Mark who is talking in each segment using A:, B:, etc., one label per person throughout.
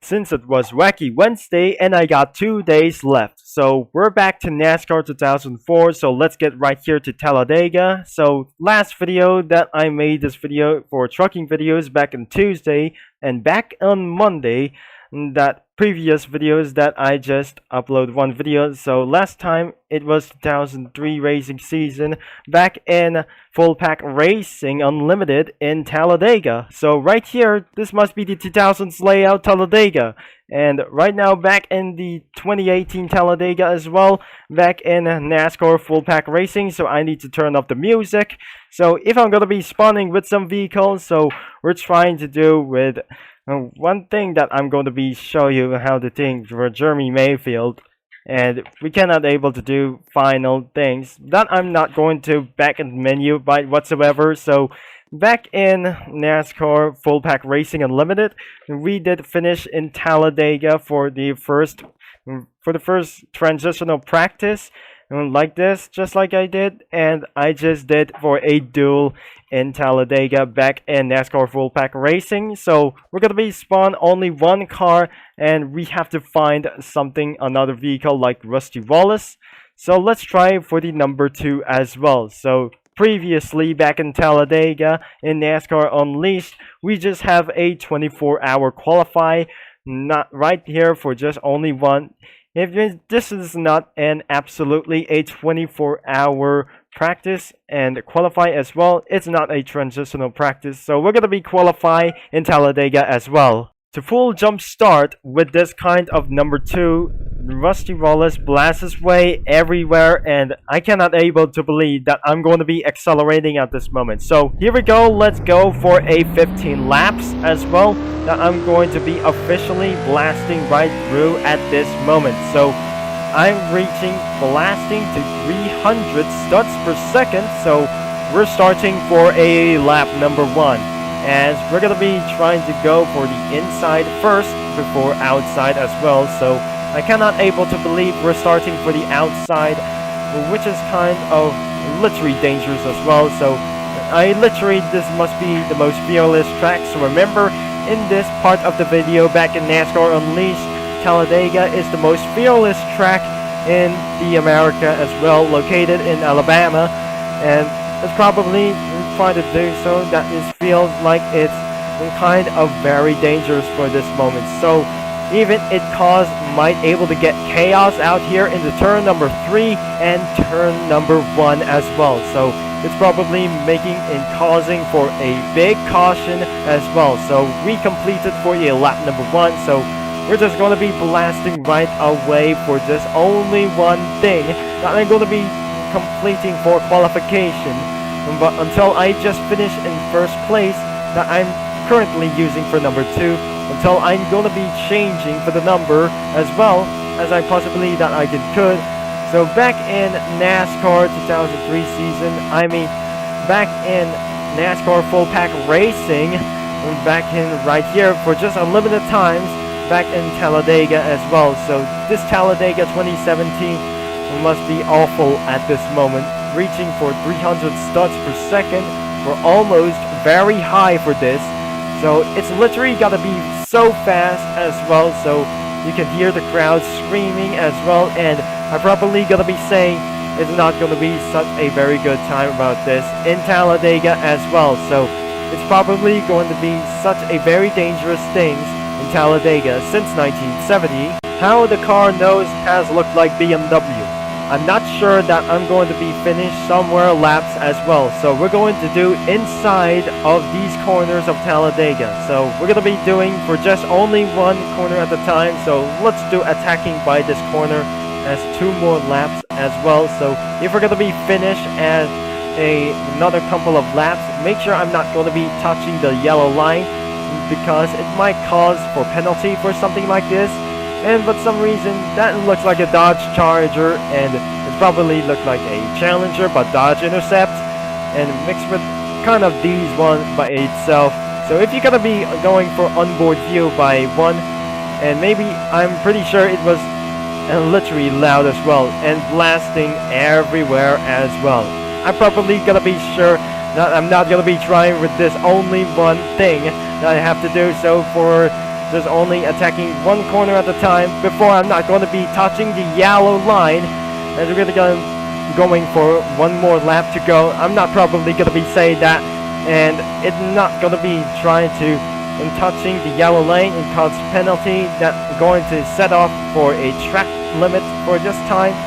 A: since it was Wacky Wednesday and I got 2 days left. So we're back to NASCAR 2004, so let's get right here to Talladega. So last video that I made this video for trucking videos back on Tuesday and back on Monday, that previous videos that I just upload one video. So last time it was 2003 racing season back in Full Pack Racing Unlimited in Talladega. So right here, this must be the 2000s layout Talladega. And right now back in the 2018 Talladega as well, back in NASCAR Full Pack Racing. So I need to turn off the music. So if I'm going to be spawning with some vehicles, so we're trying to do with one thing that I'm going to be show you how to think for Jeremy Mayfield, and we cannot able to do final things that I'm not going to back in the menu by whatsoever. So back in NASCAR Full Pack Racing Unlimited, we did finish in Talladega for the first transitional practice, like this, just like I did, and I just did for a duel in Talladega back in NASCAR Full Pack Racing. So we're gonna be spawn only one car, and we have to find something, another vehicle like Rusty Wallace. So let's try for the number 2 as well. So previously back in Talladega in NASCAR Unleashed, we just have a 24-hour qualify, not right here for just only one. If this is not an absolutely a 24-hour practice and qualify as well, it's not a transitional practice, so we're gonna be qualify in Talladega as well. To full jump start with this kind of number 2, Rusty Wallace blasts his way everywhere, and I cannot able to believe that I'm going to be accelerating at this moment. So here we go, let's go for a 15 laps as well, that I'm going to be officially blasting right through at this moment. So I'm reaching blasting to 300 studs per second, so we're starting for a lap number 1. As we're gonna be trying to go for the inside first before outside as well. So I cannot able to believe we're starting for the outside, which is kind of literally dangerous as well. So I literally, this must be the most fearless track. So remember, in this part of the video back in NASCAR Unleashed, Talladega is the most fearless track in the America as well, located in Alabama, and it's probably trying to do so that it feels like it's kind of very dangerous for this moment. So even it might able to get chaos out here in the turn number 3 and turn number 1 as well. So it's probably making and causing for a big caution as well. So we completed for a lap number 1. So we're just going to be blasting right away for just only one thing that I'm going to be completing for qualification. But until I just finish in first place that I'm currently using for number 2, until I'm gonna be changing for the number as well as I possibly that I could. So back in NASCAR 2003 season, back in NASCAR Full Pack Racing, back in right here for just unlimited times, back in Talladega as well. So this Talladega 2017 must be awful at this moment, reaching for 300 studs per second. We're almost very high for this, so it's literally gotta be so fast as well, so you can hear the crowd screaming as well. And I probably gonna be saying it's not gonna be such a very good time about this in Talladega as well. So it's probably going to be such a very dangerous things in Talladega since 1970. How the car nose has looked like BMW. I'm not sure that I'm going to be finished somewhere laps as well. So we're going to do inside of these corners of Talladega. So we're going to be doing for just only one corner at a time. So let's do attacking by this corner as 2 more laps as well. So if we're going to be finished as another couple of laps, make sure I'm not going to be touching the yellow line, because it might cause for penalty for something like this. And for some reason that looks like a Dodge Charger, and it probably looked like a Challenger but Dodge Intercept, and mixed with kind of these one by itself. So if you're gonna be going for onboard view by one, and maybe I'm pretty sure it was literally loud as well and blasting everywhere as well. I'm probably gonna be sure that I'm not gonna be trying with this only one thing that I have to do. So for just only attacking one corner at a time before I'm not going to be touching the yellow line. And we're going for one more lap to go. I'm not probably going to be saying that, and it's not going to be trying to touching the yellow lane and cause penalty that going to set off for a track limit for this time.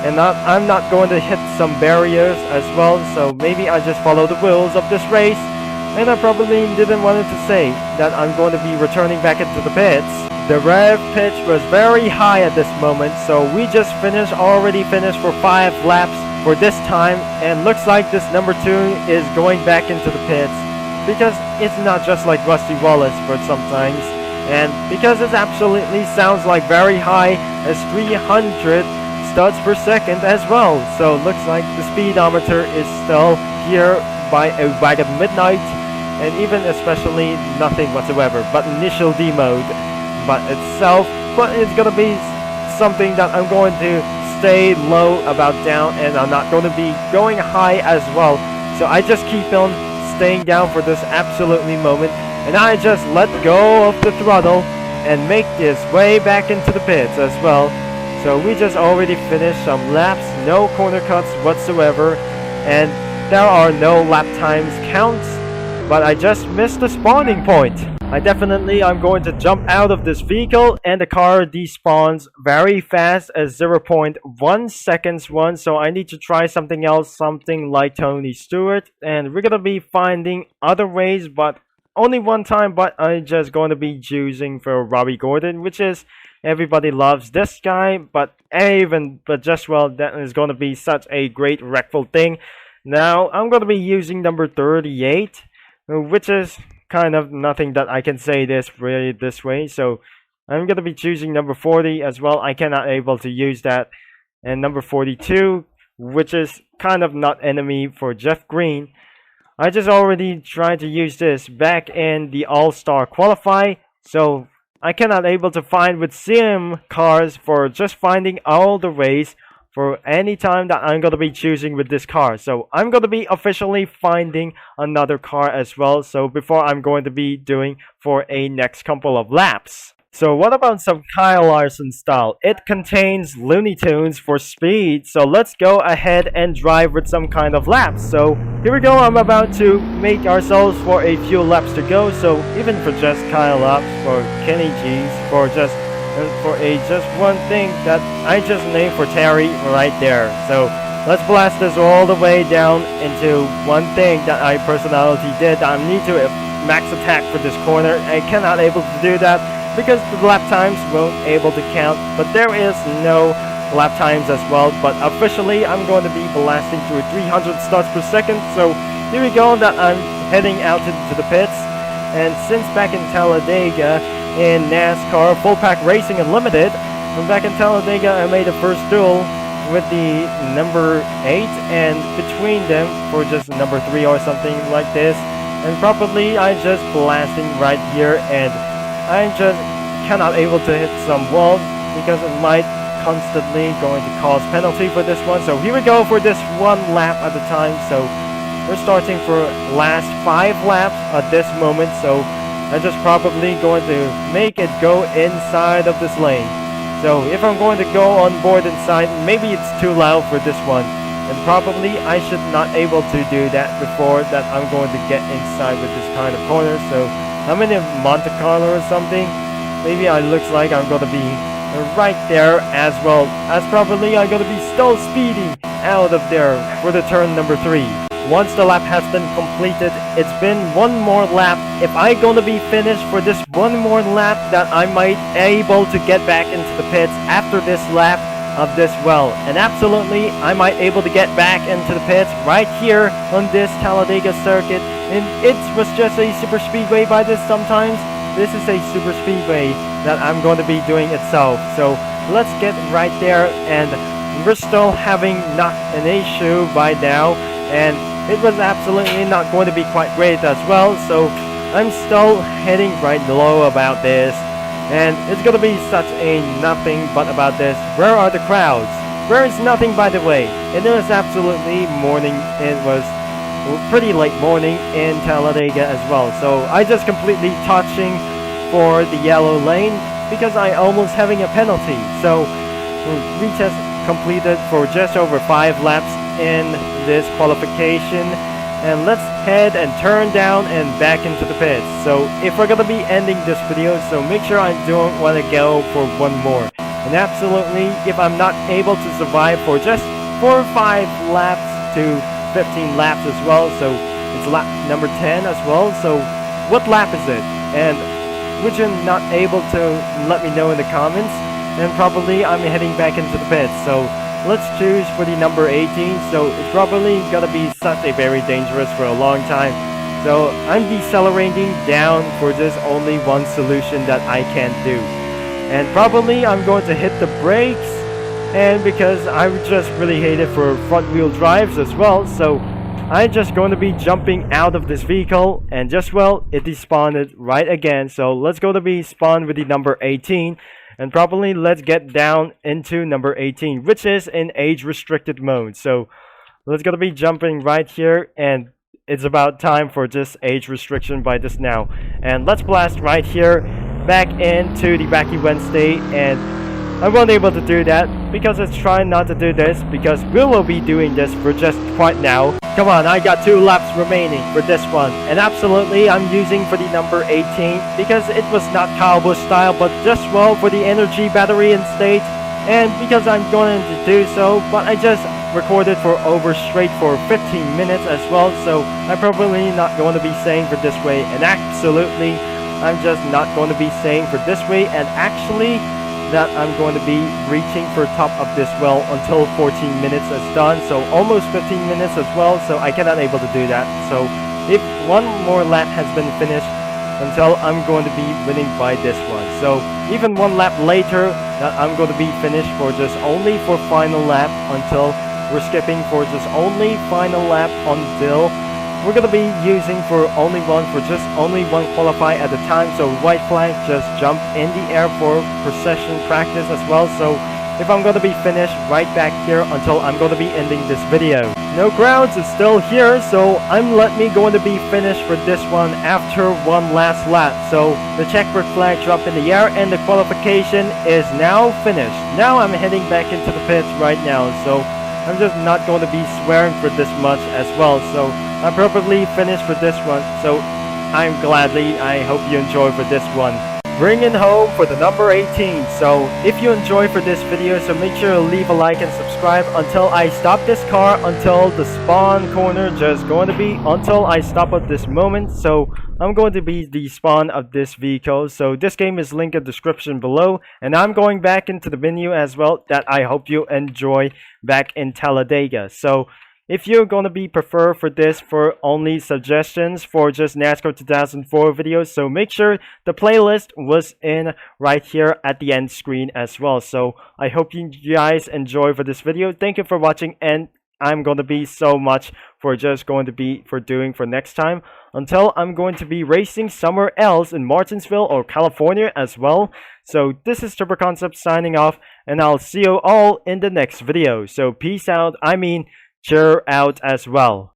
A: And I'm not going to hit some barriers as well, so maybe I just follow the rules of this race. And I probably didn't want to say that I'm going to be returning back into the pits. The rev pitch was very high at this moment, so we just already finished for 5 laps for this time, and looks like this number 2 is going back into the pits, because it's not just like Rusty Wallace for sometimes, and because it absolutely sounds like very high as 300 studs per second as well. So looks like the speedometer is still here by a wag at midnight, and even especially nothing whatsoever but initial D mode but itself. But it's gonna be something that I'm going to stay low about down, and I'm not going to be going high as well. So I just keep on staying down for this absolutely moment, and I just let go of the throttle and make this way back into the pits as well. So we just already finished some laps, no corner cuts whatsoever, and there are no lap times counts, but I just missed the spawning point. I'm going to jump out of this vehicle, and the car despawns very fast as 0.1 seconds one, so I need to try something else, something like Tony Stewart, and we're gonna be finding other ways, but only one time. But I'm just going to be choosing for Robbie Gordon, which is everybody loves this guy, but just well, that is going to be such a great wreckful thing. Now I'm going to be using number 38, which is kind of nothing that I can say this really this way. So I'm going to be choosing number 40 as well. I cannot able to use that. And number 42, which is kind of not enemy for Jeff Green. I just already tried to use this back in the All-Star Qualify. So I cannot able to find with sim cars for just finding all the ways for any time that I'm going to be choosing with this car. So I'm going to be officially finding another car as well, so before I'm going to be doing for a next couple of laps. So what about some Kyle Larson style? It contains Looney Tunes for speed, so let's go ahead and drive with some kind of laps. So here we go, I'm about to make ourselves for a few laps to go. So even for just Kyle Laps, for Kenny G's, for just one thing that I just named for Terry right there. So let's blast this all the way down into one thing that I personality did. I need to max attack for this corner. I cannot able to do that because the lap times won't able to count, but there is no lap times as well. But officially I'm going to be blasting through 300 starts per second. So here we go, that I'm heading out into the pits. And since back in Talladega in NASCAR Full Pack Racing Unlimited, back in Talladega I made a first duel with the number 8, and between them for just number 3 or something like this, and probably I just blasting right here, and I just cannot able to hit some walls because it might constantly going to cause penalty for this one. So here we go for this one lap at a time. So we're starting for last 5 laps at this moment, so I'm just probably going to make it go inside of this lane. So if I'm going to go on board inside, maybe it's too loud for this one, and probably I should not able to do that before that I'm going to get inside with this kind of corner. So I'm in a Monte Carlo or something. Maybe it looks like I'm going to be right there as well, as probably I'm going to be still speeding out of there for the turn number 3. Once the lap has been completed, it's been one more lap. If I'm going to be finished for this one more lap, that I might able to get back into the pits after this lap of this well. And absolutely, I might able to get back into the pits right here on this Talladega circuit. And it was just a super speedway by this sometimes. This is a super speedway that I'm going to be doing itself. So let's get right there, and we're still having not an issue by now. And it was absolutely not going to be quite great as well, so I'm still heading right low about this, and it's gonna be such a nothing but about this. Where are the crowds? Where is nothing, by the way? It was absolutely morning. It was pretty late morning in Talladega as well, so I just completely touching for the yellow lane because I almost having a penalty. So retest completed for just over 5 laps in this qualification, and let's head and turn down and back into the pits. So if we're gonna be ending this video, so make sure I don't want to go for one more. And absolutely, if I'm not able to survive for just 4 or 5 laps to 15 laps as well, so it's lap number 10 as well. So what lap is it? And would you not able to let me know in the comments? And probably I'm heading back into the pits. So let's choose for the number 18. So it's probably gonna be such a very dangerous for a long time. So I'm decelerating down for just only one solution that I can do. And probably I'm going to hit the brakes. And because I just really hate it for front wheel drives as well. So I'm just going to be jumping out of this vehicle. And just well, it despawned right again. So let's go to be spawned with the number 18. And probably let's get down into number 18, which is in age restricted mode. So let's gonna be jumping right here, and it's about time for this age restriction by this now. And let's blast right here back into the Wacky Wednesday, and I wasn't able to do that because it's trying not to do this because we will be doing this for just quite now. Come on, I got 2 laps remaining for this one, and absolutely I'm using for the number 18 because it was not cowboy style but just well for the energy battery and state, and because I'm going to do so, but I just recorded for over straight for 15 minutes as well, so I'm probably not going to be saying for this way, and absolutely I'm just not going to be saying for this way, and actually that I'm going to be reaching for top of this well until 14 minutes is done, so almost 15 minutes as well, so I cannot able to do that. So if one more lap has been finished until I'm going to be winning by this one, so even 1 lap later that I'm going to be finished for just only for final lap until we're skipping for just only final lap until we're gonna be using for only one for just only one qualify at a time. So white flag just jump in the air for procession practice as well. So if I'm gonna be finished right back here until I'm gonna be ending this video. No crowds is still here, so I'm let me going to be finished for this one after one last lap. So the checkered flag dropped in the air and the qualification is now finished. Now I'm heading back into the pits right now, so I'm just not going to be swearing for this much as well. So I'm probably finished for this one, so I hope you enjoy for this one. Bringing home for the number 18. So if you enjoy for this video, so make sure to leave a like and subscribe until I stop this car, until the spawn corner just going to be until I stop at this moment. So I'm going to be the spawn of this vehicle. So this game is linked in the description below, and I'm going back into the menu as well that I hope you enjoy back in Talladega. So if you're going to be prefer for this for only suggestions for just NASCAR 2004 videos, so make sure the playlist was in right here at the end screen as well. So I hope you guys enjoy for this video. Thank you for watching, and I'm going to be so much for just going to be for doing for next time until I'm going to be racing somewhere else in Martinsville or California as well. So this is Turbo Concept signing off, and I'll see you all in the next video. So peace out. Cheer out as well.